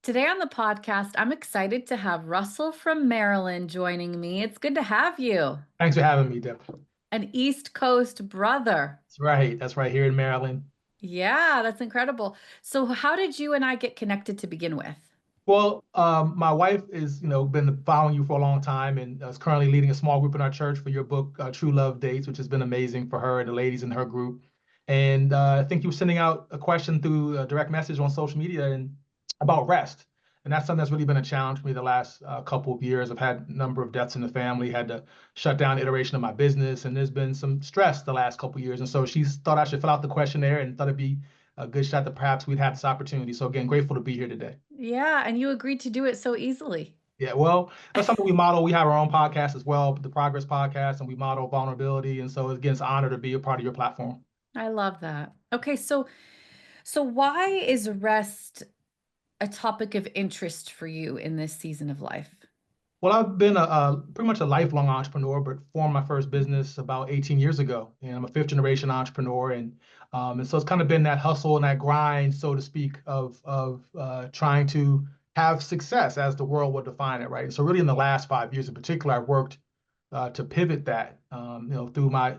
Today on the podcast, I'm excited to have Russell from Maryland joining me. It's good to have you, Thanks for having me, Deb. an East Coast brother. That's right. That's right here in Maryland. Yeah, that's incredible. So, how did you and I get connected to begin with? Well, my wife is, been following you for a long time and is currently leading a small group in our church for your book, True Love Dates, which has been amazing for her and the ladies in her group. And I think you were sending out a question through a direct message on social media and about rest. And that's something that's really been a challenge for me the last couple of years. I've had a number of deaths in the family, had to shut down iteration of my business, and there's been some stress the last couple of years. And so she thought I should fill out the questionnaire and thought it'd be a good shot that perhaps we'd have this opportunity. So again, grateful to be here today. Yeah, and you agreed to do it so easily. Yeah, well, that's something we model. We have our own podcast as well, the Progress Podcast, and we model vulnerability. And so, again, it's an honor to be a part of your platform. I love that. Okay, so why is rest a topic of interest for you in this season of life? Well, I've been a pretty much a lifelong entrepreneur, but formed my first business about 18 years ago, and I'm a fifth generation entrepreneur, and so it's kind of been that hustle and that grind, so to speak, of trying to have success as the world would define it, right? And so, really, in the last 5 years in particular, I worked to pivot that, through my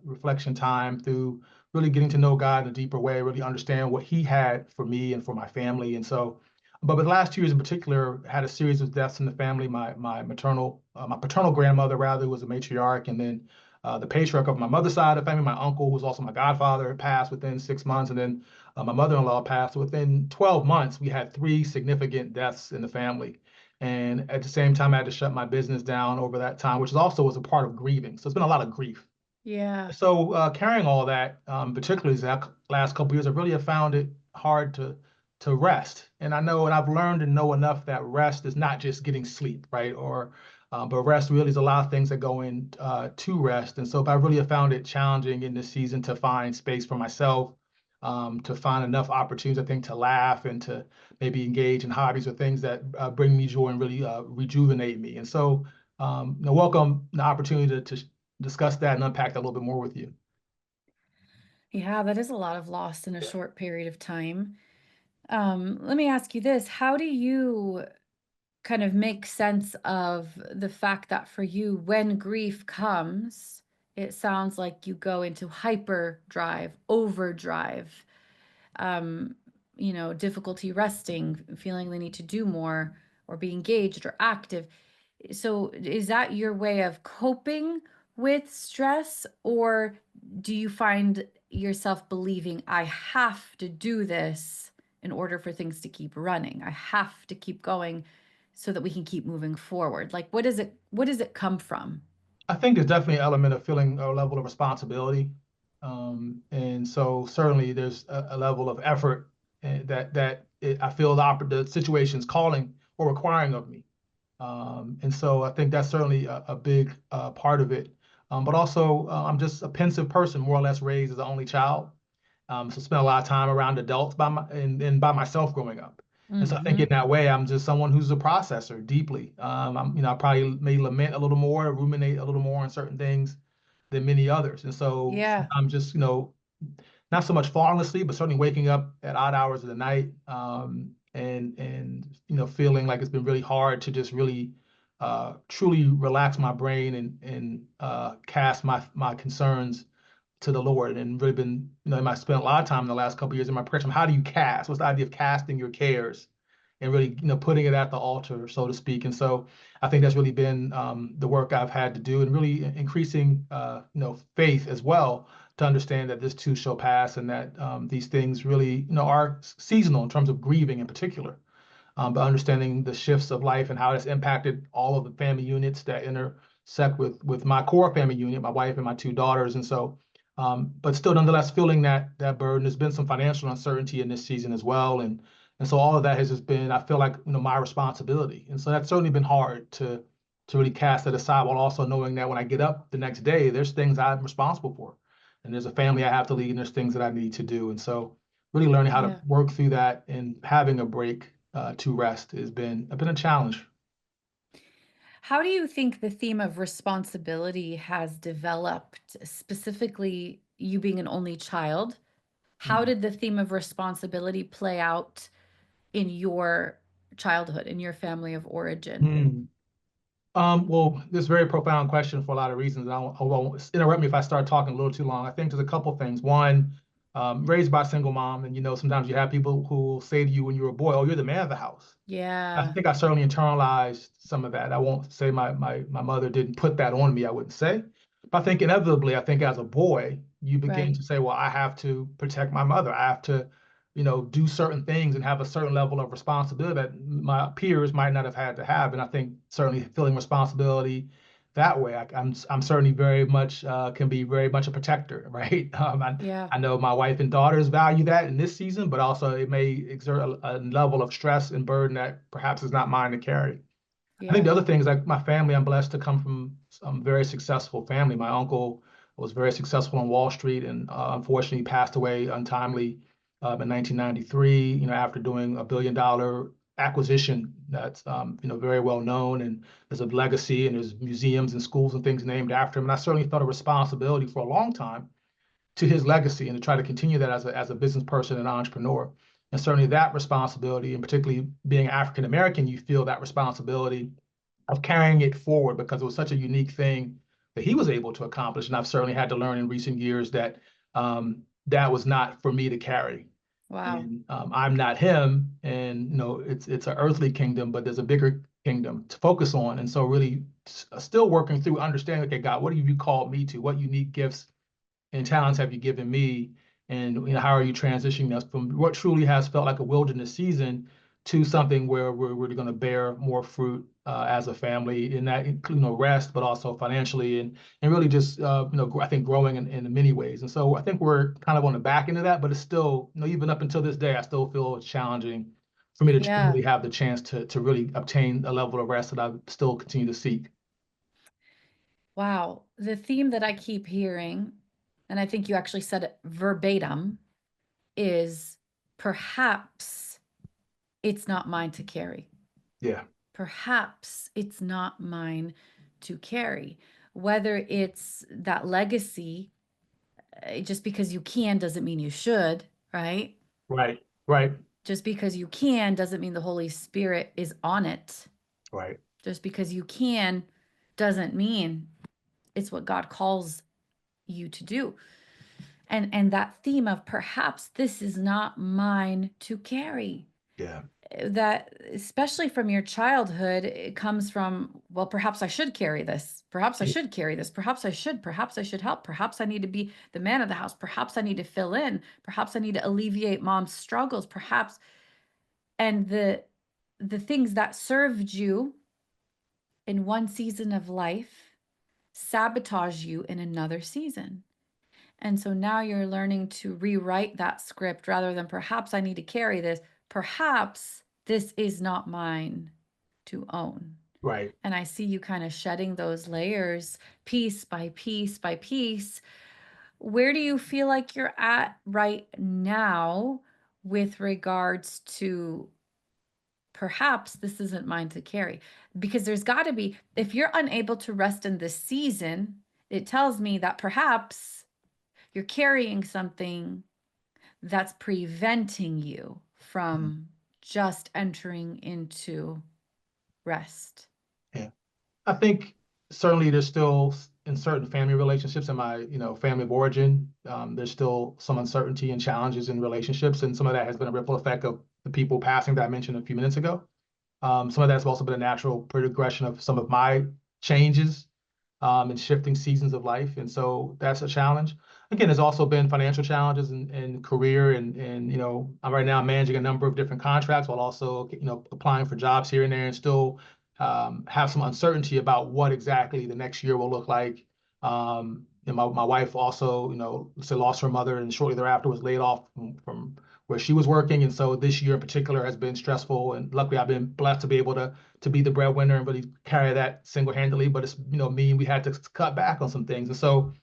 reflection time, through really getting to know God in a deeper way, really understand what He had for me and for my family, and so. But the last 2 years in particular, had a series of deaths in the family. My paternal grandmother rather, who was a matriarch, and then the patriarch of my mother's side of the family, my uncle, who was also my godfather, passed within 6 months, and then my mother-in-law passed within 12 months. We had three significant deaths in the family, and at the same time, I had to shut my business down over that time, which also was a part of grieving. So it's been a lot of grief. Yeah. So carrying all that, particularly the last couple of years, I really have found it hard to rest. And I know, and I've learned and know enough that rest is not just getting sleep, right? Or but rest really is a lot of things that go in to rest. And so, I really have found it challenging in this season to find space for myself, to find enough opportunities, I think, to laugh and to maybe engage in hobbies or things that bring me joy and really rejuvenate me. And so, welcome the opportunity to discuss that and unpack that a little bit more with you. Yeah, that is a lot of loss in a short period of time. Let me ask you this. How do you kind of make sense of the fact that for you, when grief comes, it sounds like you go into hyperdrive, overdrive, um, difficulty resting, feeling the need to do more or be engaged or active. So, is that your way of coping with stress, or do you find yourself believing, I have to do this in order for things to keep running? I have to keep going so that we can keep moving forward. Like, what does it come from? I think there's definitely an element of feeling a level of responsibility. And so certainly there's a level of effort I feel the situation's calling or requiring of me. And so I think that's certainly a big part of it. But also, I'm just a pensive person, more or less raised as the only child. So spent a lot of time around adults and by myself growing up. And so I think in Hmm. that way, I'm just someone who's a processor deeply. I probably may lament a little more, ruminate a little more on certain things than many others. And so Yeah. I'm just, not so much falling asleep, but certainly waking up at odd hours of the night, and feeling like it's been really hard to just really truly relax my brain and cast my concerns to the Lord, and really been, I spent a lot of time in the last couple of years in my prayer time. How do you cast? What's the idea of casting your cares and really, putting it at the altar, so to speak? And so I think that's really been the work I've had to do, and really increasing, faith as well, to understand that this too shall pass, and that these things really, are seasonal in terms of grieving in particular. But understanding the shifts of life and how it's impacted all of the family units that intersect with my core family unit, my wife and my two daughters. And so, but still, nonetheless, feeling that burden. There's been some financial uncertainty in this season as well, and so all of that has just been, I feel like, my responsibility. And so that's certainly been hard to really cast that aside, while also knowing that when I get up the next day, there's things I'm responsible for, and there's a family I have to lead, and there's things that I need to do. And so, really learning how to Yeah. work through that and having a break to rest has been a challenge. How do you think the theme of responsibility has developed, specifically you being an only child? How Mhm. did the theme of responsibility play out in your childhood, in your family of origin? Hmm. Well, this is a very profound question for a lot of reasons. I won't interrupt me if I start talking a little too long. I think there's a couple things. One, raised by a single mom, and sometimes you have people who will say to you when you're a boy, "Oh, you're the man of the house." I Yeah, think I certainly internalized some of that. I won't say my mother didn't put that on me, I wouldn't say. But I think inevitably, I think as a boy, you begin right. to say, well, I have to protect my mother. I have to, do certain things and have a certain level of responsibility that my peers might not have had to have. And I think certainly feeling responsibility that way, I'm certainly very much can be very much a protector, right? Yeah, I know my wife and daughters value that in this season, but also it may exert a level of stress and burden that perhaps is not mine to carry. I think yeah, the other thing is like my family, I'm blessed to come from a very successful family. My uncle was very successful on Wall Street and unfortunately passed away untimely in 1993, after doing $1 billion acquisition that's, very well known and there's a legacy and there's museums and schools and things named after him. And I certainly felt a responsibility for a long time to his legacy and to try to continue that as a business person and entrepreneur. And certainly that responsibility, and particularly being African American, you feel that responsibility of carrying it forward because it was such a unique thing that he was able to accomplish. And I've certainly had to learn in recent years that that was not for me to carry. wow, And I'm not him. And it's an earthly kingdom, but there's a bigger kingdom to focus on. And so really still working through understanding, okay, God, what have you called me to? What unique gifts and talents have you given me? And how are you transitioning us from what truly has felt like a wilderness season to something where we're going to bear more fruit as a family, in that rest, but also financially, and really just I think growing in many ways. And so I think we're kind of on the back end of that, but it's still even up until this day, I still feel it's challenging for me to yeah. truly have the chance to really obtain a level of rest that I still continue to seek. Wow. The theme that I keep hearing, and I think you actually said it verbatim, is perhaps it's not mine to carry. Yeah, Perhaps it's not mine to carry. Whether it's that legacy, just because you can doesn't mean you should, right? right, right, Just because you can doesn't mean the Holy Spirit is on it. right, Just because you can doesn't mean it's what God calls you to do. And that theme of perhaps this is not mine to carry, yeah. that especially from your childhood, it comes from, well, perhaps I should carry this, perhaps I should carry this, perhaps I should help, perhaps I need to be the man of the house, perhaps I need to fill in, perhaps I need to alleviate mom's struggles, perhaps. And the things that served you in one season of life sabotage you in another season. And so now you're learning to rewrite that script rather than perhaps I need to carry this. Perhaps this is not mine to own. Right. And I see you kind of shedding those layers piece by piece by piece. Where do you feel like you're at right now with regards to perhaps this isn't mine to carry? Because there's got to be, if you're unable to rest in this season, it tells me that perhaps you're carrying something that's preventing you Mhm. from just entering into rest. Yeah. I think certainly there's still in certain family relationships in my, family of origin, there's still some uncertainty and challenges in relationships, and some of that has been a ripple effect of the people passing that I mentioned a few minutes ago. Some of that's also been a natural progression of some of my changes and shifting seasons of life. And so that's a challenge. Again, there's also been financial challenges and career and I'm right now managing a number of different contracts while also, applying for jobs here and there and still have some uncertainty about what exactly the next year will look like. And my wife also, lost her mother and shortly thereafter was laid off from where she was working. And so this year in particular has been stressful. And luckily I've been blessed to be able to be the breadwinner and really carry that single-handedly. But it's, mean we had to cut back on some things. And so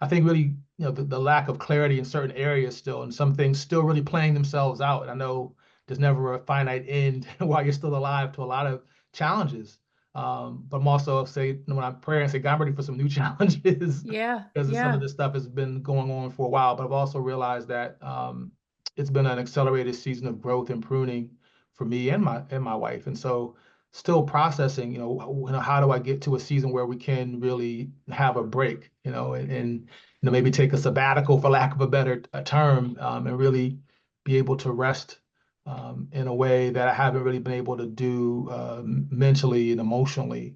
I think really, the lack of clarity in certain areas still, and some things still really playing themselves out. And I know there's never a finite end while you're still alive to a lot of challenges. But I'm also say when I'm praying, say, God, I'm ready for some new challenges Yeah, because some of yeah. this stuff has been going on for a while. But I've also realized that it's been an accelerated season of growth and pruning for me and my wife. And so still processing, how do I get to a season where we can really have a break, and maybe take a sabbatical, for lack of a better term, and really be able to rest in a way that I haven't really been able to do mentally and emotionally.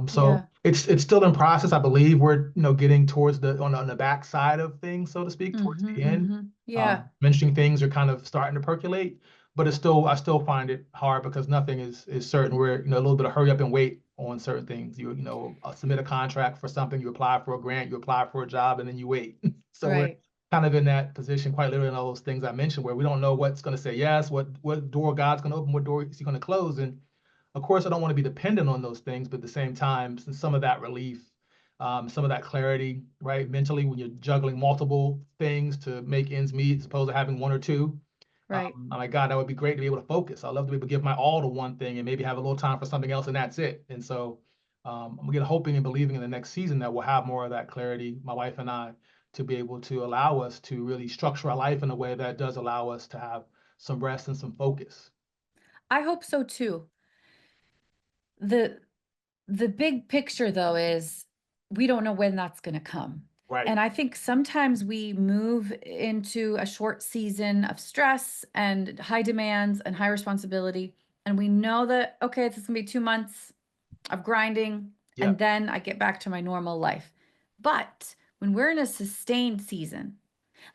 So Yeah. it's still in process. I believe we're getting towards on the back side of things, so to speak, towards Mm-hmm. the end. Mm-hmm. Yeah. Mentioning things are kind of starting to percolate, but I still find it hard because nothing is certain. We're a little bit of hurry up and wait on certain things. Submit a contract for something, you apply for a grant, you apply for a job, and then you wait. So we're Right. kind of in that position, quite literally, in all those things I mentioned, where we don't know what's going to say yes, what door God's going to open, what door is He going to close, and of course, I don't want to be dependent on those things, but at the same time, some of that relief, some of that clarity, right? Mentally, when you're juggling multiple things to make ends meet, as opposed to having one or two. Right. I'm like, God, that would be great to be able to focus. I love to be able to give my all to one thing and maybe have a little time for something else, and that's it. And so I'm again hoping and believing in the next season that we'll have more of that clarity, my wife and I, to be able to allow us to really structure our life in a way that does allow us to have some rest and some focus. I hope so too. The the big picture though is we don't know when that's going to come. Right. And I think sometimes we move into a short season of stress and high demands and high responsibility. And we know that, okay, this is going to be 2 months of grinding, Yeah. and then I get back to my normal life. But when we're in a sustained season,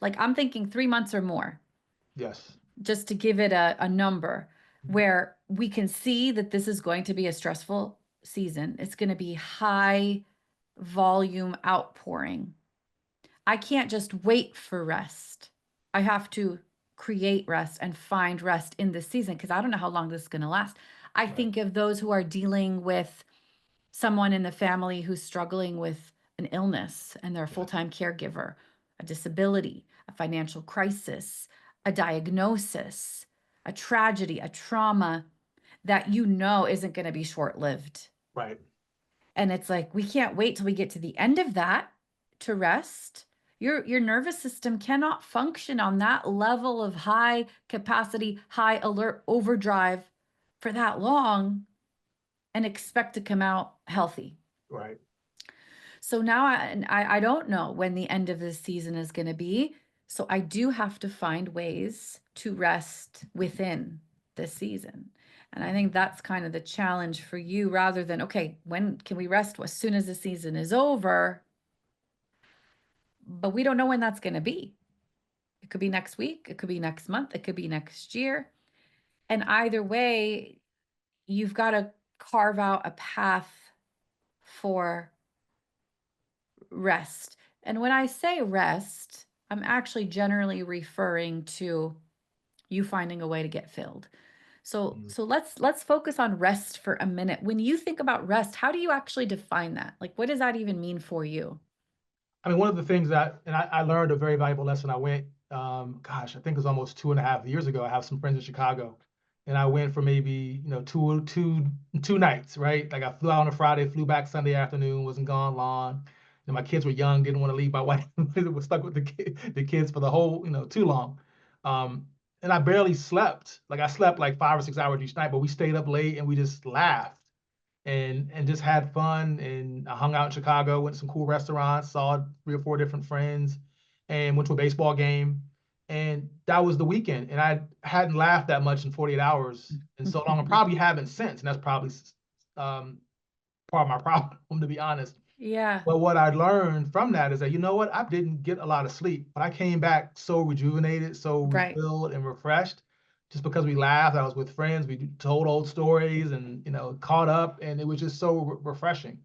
like I'm thinking 3 months or more, Yes. just to give it a number where we can see that this is going to be a stressful season. It's going to be high volume outpouring. I can't just wait for rest. I have to create rest and find rest in this season because I don't know how long this is going to last. I Right. think of those who are dealing with someone in the family who's struggling with an illness and they're a Yes. full-time caregiver, a disability, a financial crisis, a diagnosis, a tragedy, a trauma that isn't going to be short-lived. Right. And it's like we can't wait till we get to the end of that to rest. Your nervous system cannot function on that level of high capacity, high alert overdrive for that long and expect to come out healthy. Right. So now I don't know when the end of this season is going to be. So I do have to find ways to rest within this season. And I think that's kind of the challenge for you rather than, okay, when can we rest? As soon as the season is over. But we don't know when that's going to be. It could be next week. It could be next month. It could be next year. And either way, you've got to carve out a path for rest. And when I say rest, I'm actually generally referring to you finding a way to get filled. So Mm. so let's focus on rest for a minute. When you think about rest, how do you actually define that? Like what does that even mean for you? I mean, one of the things and I learned a very valuable lesson. I went, I think it was almost 2.5 years ago. I have some friends in Chicago, and I went for maybe, two nights, right? Like I flew out on a Friday, flew back Sunday afternoon, wasn't gone long. And my kids were young, didn't want to leave. My wife was stuck with the kids for the whole, too long. Um, and I barely slept. Like I slept like 5 or 6 hours each night, but we stayed up late and we just laughed and just had fun. And I hung out in Chicago, went to some cool restaurants, saw 3 or 4 different friends, and went to a baseball game. And that was the weekend. And I hadn't laughed that much in 48 hours in so long, and probably haven't since. And that's probably um, part of my problem, to be honest. Yeah, But what I learned from that is that, I didn't get a lot of sleep, but I came back so rejuvenated, so right. refilled and refreshed just because we laughed. I was with friends, we told old stories and, caught up, and it was just so refreshing.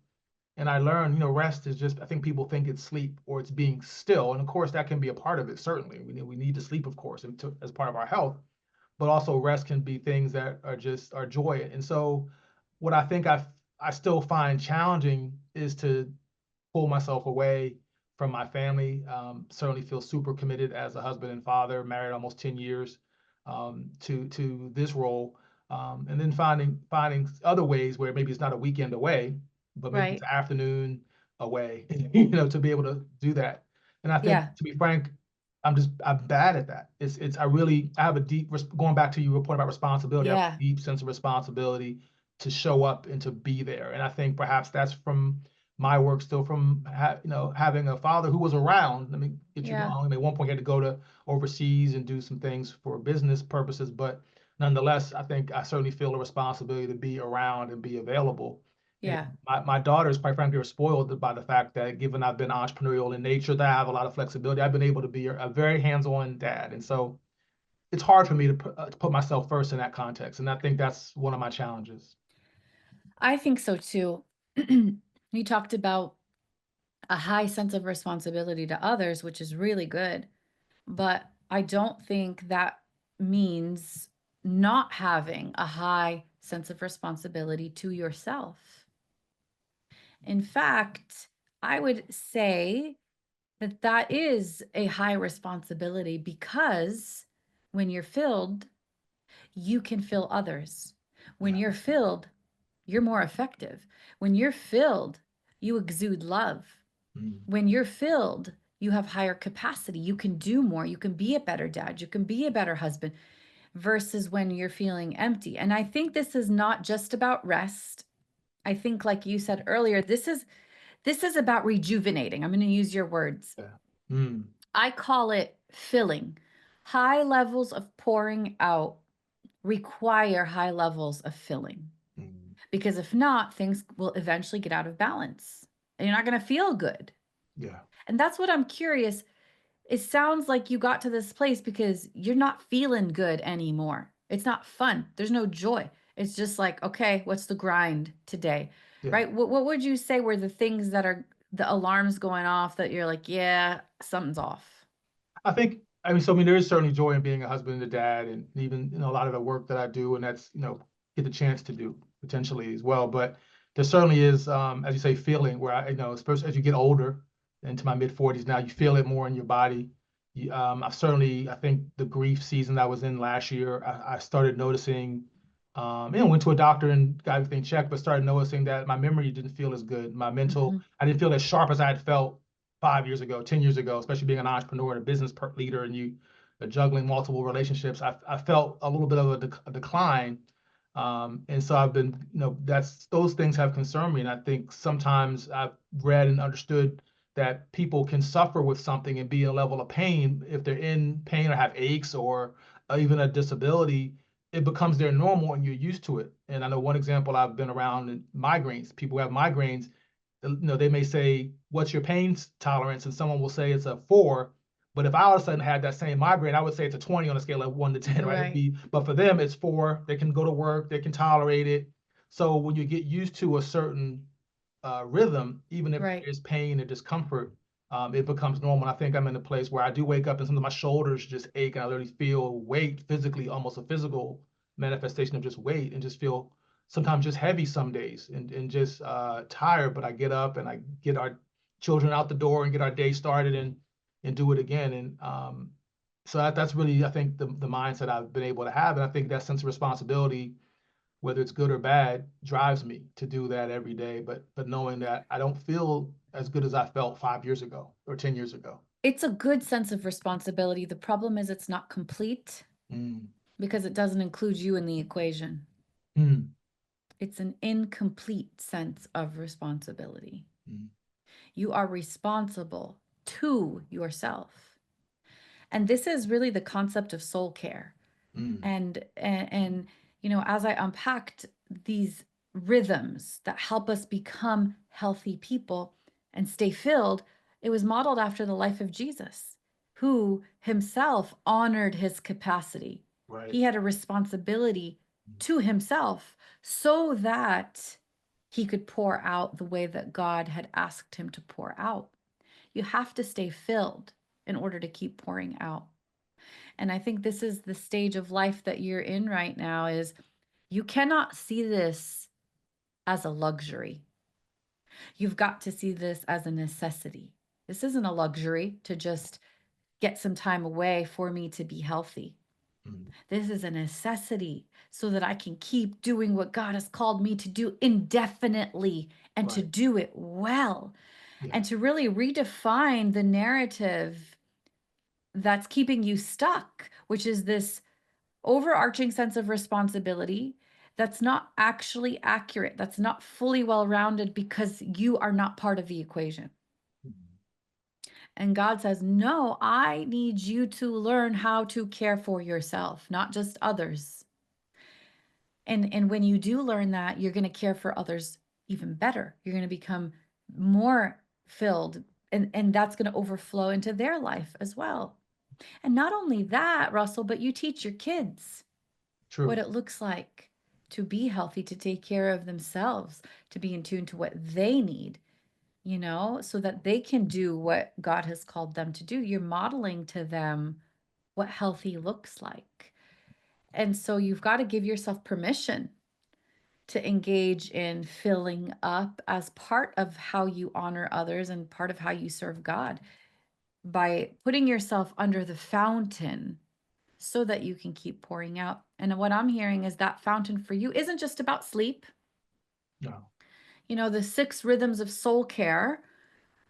And I learned, rest is just, I think people think it's sleep or it's being still. And of course, that can be a part of it, certainly. We need to sleep, of course, as part of our health, but also rest can be things that are joy. And so, what I think I still find challenging is to pull myself away from my family. Certainly feel super committed as a husband and father, married almost 10 years, to this role. And then finding other ways where maybe it's not a weekend away, but maybe it's Right. an afternoon away, to be able to do that. And I think, Yeah. to be frank, I'm bad at that. I have a going back to your point about responsibility, I have a Yeah, deep sense of responsibility to show up and to be there. And I think perhaps that's from my work, still from having a father who was around. Let me get you yeah, going. At one point, he had to go to overseas and do some things for business purposes, but nonetheless, I think I certainly feel a responsibility to be around and be available. And yeah. my daughters, quite frankly, are spoiled by the fact that given I've been entrepreneurial in nature, that I have a lot of flexibility. I've been able to be a very hands-on dad, and so it's hard for me to put myself first in that context. And I think that's one of my challenges. I think so too. You talked about a high sense of responsibility to others, which is really good. But I don't think that means not having a high sense of responsibility to yourself. In fact, I would say that that is a high responsibility because when you're filled, you can fill others. When Yeah. you're filled, you're more effective. When you're filled, you exude love. Mm. When you're filled, you have higher capacity. You can do more. You can be a better dad. You can be a better husband versus when you're feeling empty. And I think this is not just about rest. I think like you said earlier, this is about rejuvenating. I'm going to use your words. Yeah. Mm. I call it filling. High levels of pouring out require high levels of filling Mm. because if not, things will eventually get out of balance and you're not going to feel good. Yeah. And that's what I'm curious. It sounds like you got to this place because you're not feeling good anymore. It's not fun. There's no joy. It's just like, okay, what's the grind today? Yeah. Right? What would you say were the things that are the alarms going off that you're like, yeah, something's off? I mean, there is certainly joy in being a husband and a dad, and even a lot of the work that I do, and that's get the chance to do potentially as well. But there certainly is, as you say, feeling where especially as you get older, into my mid 40s now, you feel it more in your body. I think the grief season that I was in last year, I started noticing, went to a doctor and got everything checked, but started noticing that my memory didn't feel as good. Hmm. I didn't feel as sharp as I had felt 5 years ago, 10 years ago, especially being an entrepreneur and a business leader and you juggling multiple relationships. I felt a little bit of a decline. And so I've been, those things have concerned me. And I think sometimes I've read and understood that people can suffer with something and be in a level of pain. If they're in pain or have aches or even a disability, it becomes their normal and you're used to it. And I know one example I've been around in migraines. People who have migraines, they may say, "What's your pain tolerance?" And someone will say it's a 4. But if I all of a sudden had that same migraine, I would say it's a 20 on a scale of 1 to 10, right? Right, But for them, it's 4. They can go to work, they can tolerate it. So when you get used to a certain rhythm, even if right. there's pain or discomfort, it becomes normal. And I think I'm in a place where I do wake up and some of my shoulders just ache, and I literally feel weight physically, almost a physical manifestation of just weight, and just feel sometimes just heavy some days and just tired. But I get up and I get our children out the door and get our day started and do it again. And so that's really, I think, the mindset I've been able to have. And I think that sense of responsibility, whether it's good or bad, drives me to do that every day. But knowing that I don't feel as good as I felt 5 years ago or 10 years ago. It's a good sense of responsibility. The problem is it's not complete Mm, because it doesn't include you in the equation. mm, It's an incomplete sense of responsibility. mm, You are responsible to yourself. And this is really the concept of soul care. mm, And as I unpacked these rhythms that help us become healthy people and stay filled, it was modeled after the life of Jesus, who himself honored his capacity. right. He had a responsibility to himself so that he could pour out the way that God had asked him to pour out. You have to stay filled in order to keep pouring out. And I think this is the stage of life that you're in right now is you cannot see this as a luxury. You've got to see this as a necessity. This isn't a luxury to just get some time away for me to be healthy. Mm, This is a necessity so that I can keep doing what God has called me to do indefinitely and to right. do it well Yeah. and to really redefine the narrative that's keeping you stuck, which is this overarching sense of responsibility that's not actually accurate, that's not fully well rounded because you are not part of the equation. Mhm. And God says, no, I need you to learn how to care for yourself, not just others. And when you do learn that, you're going to care for others even better. You're going to become more filled, and that's going to overflow into their life as well. And not only that, Russell, but you teach your kids what True. it looks like to be healthy, to take care of themselves, to be in tune to what they need, so that they can do what God has called them to do. You're modeling to them what healthy looks like. And so you've got to give yourself permission to engage in filling up as part of how you honor others and part of how you serve God by putting yourself under the fountain so that you can keep pouring out. And what I'm hearing is that fountain for you isn't just about sleep. No. The 6 rhythms of soul care.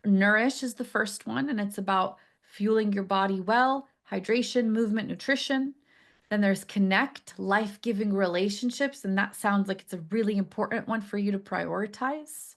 Nourish is the first one, and it's about fueling your body well, hydration, movement, nutrition. Then there's connect, life giving relationships, and that sounds like it's a really important one for you to prioritize.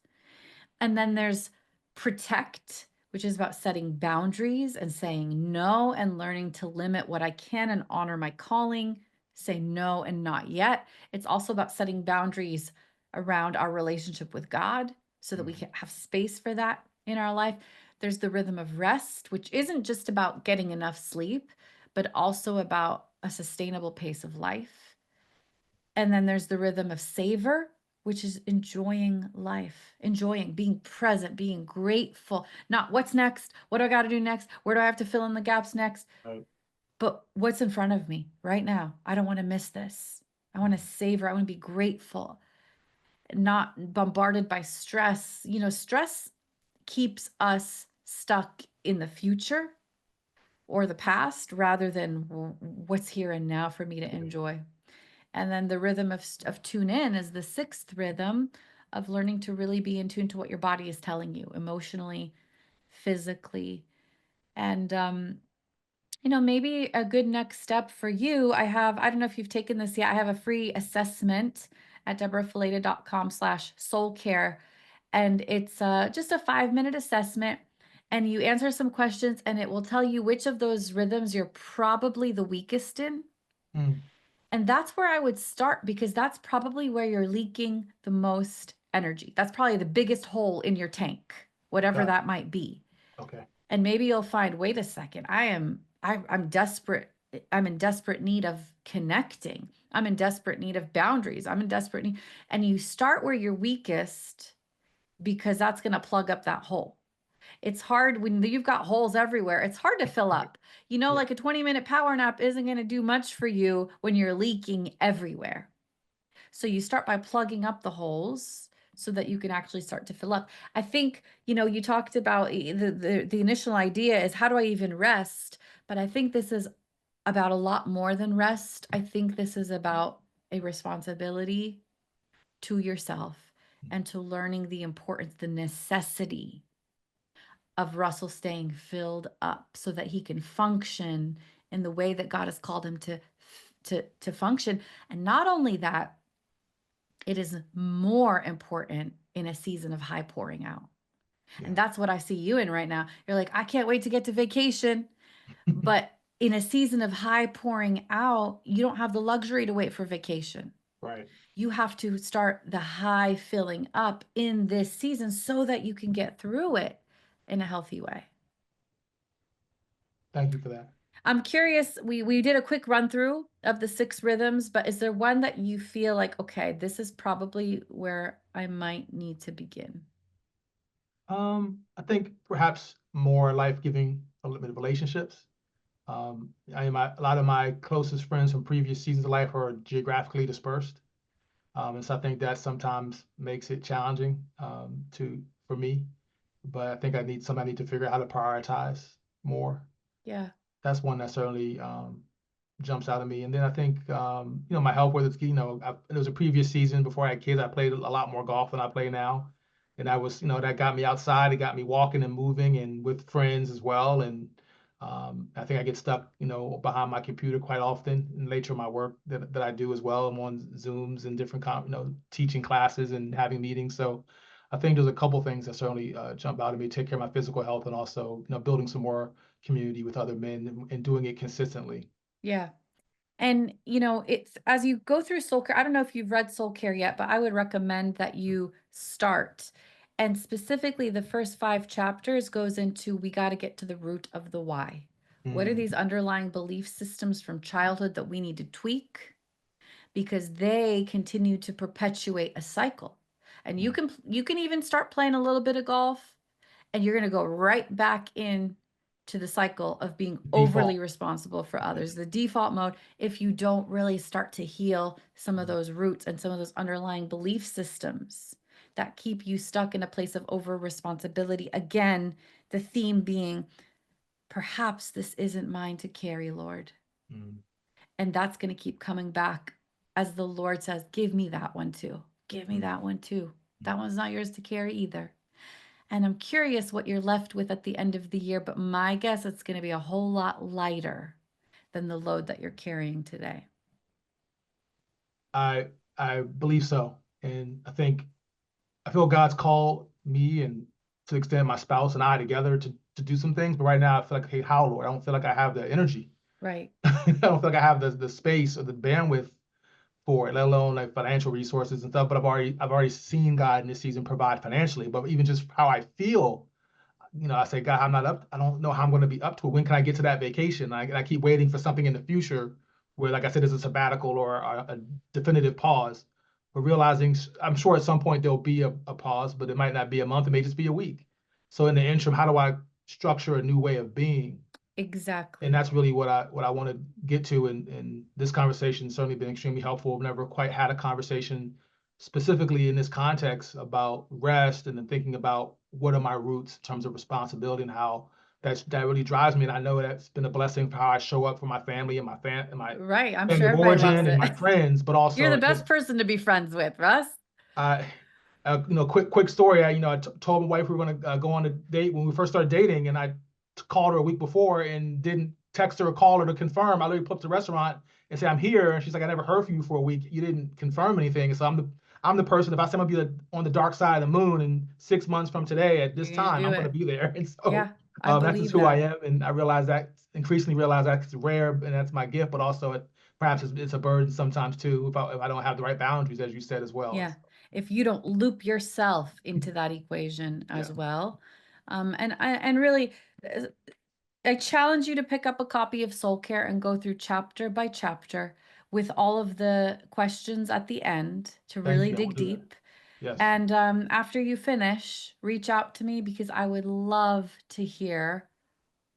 And then there's protect, which is about setting boundaries and saying no and learning to limit what I can and honor my calling, say no and not yet. It's also about setting boundaries around our relationship with God so that we Mhm. can have space for that in our life. There's the rhythm of rest, which isn't just about getting enough sleep, but also about a sustainable pace of life. And then there's the rhythm of savor, which is enjoying life, enjoying being present, being grateful, not what's next, what do I got to do next, where do I have to fill in the gaps next, Right. but what's in front of me right now. I don't want to miss this. I want to Mhm. savor, I want to be grateful, not bombarded by stress. Stress keeps us stuck in the future or the past rather than what's here and now for me to Yeah. enjoy. And then the rhythm of tune in is the 6th rhythm of learning to really be in tune to what your body is telling you emotionally, physically. And, maybe a good next step for you. I don't know if you've taken this yet. I have a free assessment at deborahfileta.com/soul care. And it's just a 5-minute assessment. And you answer some questions, and it will tell you which of those rhythms you're probably the weakest in. Mm. And that's where I would start because that's probably where you're leaking the most energy. That's probably the biggest hole in your tank, whatever Got it. that might be. Okay. And maybe you'll find, wait a second, I'm desperate. I'm in desperate need of connecting. I'm in desperate need of boundaries. I'm in desperate need. And you start where you're weakest because that's going to plug up that hole. It's hard when you've got holes everywhere. It's hard to fill Right. up. Yeah. Like a 20-minute power nap isn't going to do much for you when you're leaking everywhere. So you start by plugging up the holes so that you can actually start to fill up. I think, you talked about the initial idea is how do I even rest? But I think this is about a lot more than rest. I think this is about a responsibility to yourself and to learning the importance, the necessity of Russell staying filled up so that he can function in the way that God has called him to function. And not only that, it is more important in a season of high pouring out. And Yeah. that's what I see you in right now. You're like, I can't wait to get to vacation. But in a season of high pouring out, you don't have the luxury to wait for vacation. Right. You have to start the high filling up in this season so that you can get through it in a healthy way. Thank you for that. I'm curious, we did a quick run through of the 6 rhythms, but is there one that you feel like, okay, this is probably where I might need to begin? I think perhaps more life-giving relationships. A lot of my closest friends from previous seasons of life are geographically dispersed. And so I think that sometimes makes it challenging for me. But I think I need to figure out how to prioritize more. Yeah. That's one that certainly jumps out at me. And then I think my health, whether it's there was a previous season before I had kids, I played a lot more golf than I play now, and that was that got me outside, it got me walking and moving and with friends as well, and I think I get stuck, behind my computer quite often in the nature of my work that I do as well. I'm on Zooms and different, teaching classes and having meetings. So I think there's a couple things that certainly jump out at me, take care of my physical health and also, building some more community with other men and doing it consistently. Yeah. And, it's as you go through Soul Care, I don't know if you've read Soul Care yet, but I would recommend that you start. And specifically, the first 5 chapters goes into we got to get to the root of the why. What are Mm, these underlying belief systems from childhood that we need to tweak? Because they continue to perpetuate a cycle. And you mm, can even start playing a little bit of golf and you're going to go right back in to the cycle of being overly default. responsible for Yeah. others, the default mode, if you don't really start to heal some of Mm, those roots and some of those underlying belief systems that keep you stuck in a place of over responsibility. Again, the theme being, perhaps this isn't mine to carry, Lord. mm, And that's going to keep coming back as the Lord says, give me that one too. Give me mm, that one too. mm. That one's not yours to carry either. And I'm curious what you're left with at the end of the year, but my guess it's going to be a whole lot lighter than the load that you're carrying today. I believe so. And I feel God's called me and to the extent my spouse and I together to do some things. But right now I feel like, hey, how, Lord? I don't feel like I have the energy. Right. I don't feel like I have the space or the bandwidth for it, let alone like financial resources and stuff. But I've already seen God in this season provide financially. But even just how I feel, I say, God, I'm not up. I don't know how I'm going to be up to it. When can I get to that vacation? I keep waiting for something in the future where, like I said, there's a sabbatical or a definitive pause. But realizing, I'm sure at some point there'll be a pause, but it might not be a month. It may just be a week. So in the interim, how do I structure a new way of being? And Exactly. that's really what I want to get to. And this conversation certainly been extremely helpful. I've never quite had a conversation specifically in this context about rest and then thinking about what are my roots in terms of responsibility and how that really drives me. And I know that's been a blessing for how I show up for my family and my Right. I'm family sure of everybody loves origin and it. my friends, but You're the also best person to be friends with, Russ. I, quick story. I told my wife we were going to go on a date when we first started dating, and I called her a week before and didn't text her or call her to confirm. I literally put up the restaurant and said I'm here, and she's like, I never heard from you for a week. You didn't confirm anything. So I'm the person. If I say I'm gonna be on the dark side of the moon in 6 months from today at this You're going to time, do I'm gonna it. be there. And so Yeah, I that's just believe who I that. am, and I realize that increasingly realize that's rare, and that's my gift. But also, perhaps it's a burden sometimes too if I don't have the right boundaries, as you said as well. Yeah. If you don't loop yourself into that equation Yeah. as well. And really, uh, I challenge you to pick up a copy of Soul Care and go through chapter by chapter with all of the questions at the end to Thank really you. I will dig do that. deep. Yes. And after you finish, reach out to me because I would love to hear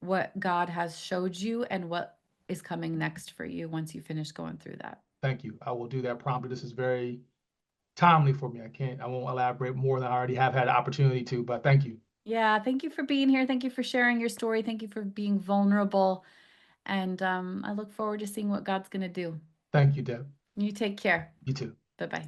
what God has showed you and what is coming next for you once you finish going through that. Thank you. I will do that promptly. This is very timely for me. I won't elaborate more than I already have had the opportunity to, but thank you. Yeah, thank you for being here. Thank you for sharing your story. Thank you for being vulnerable. And I look forward to seeing what God's going to do. Thank you, Deb. You take care. You too. Bye bye.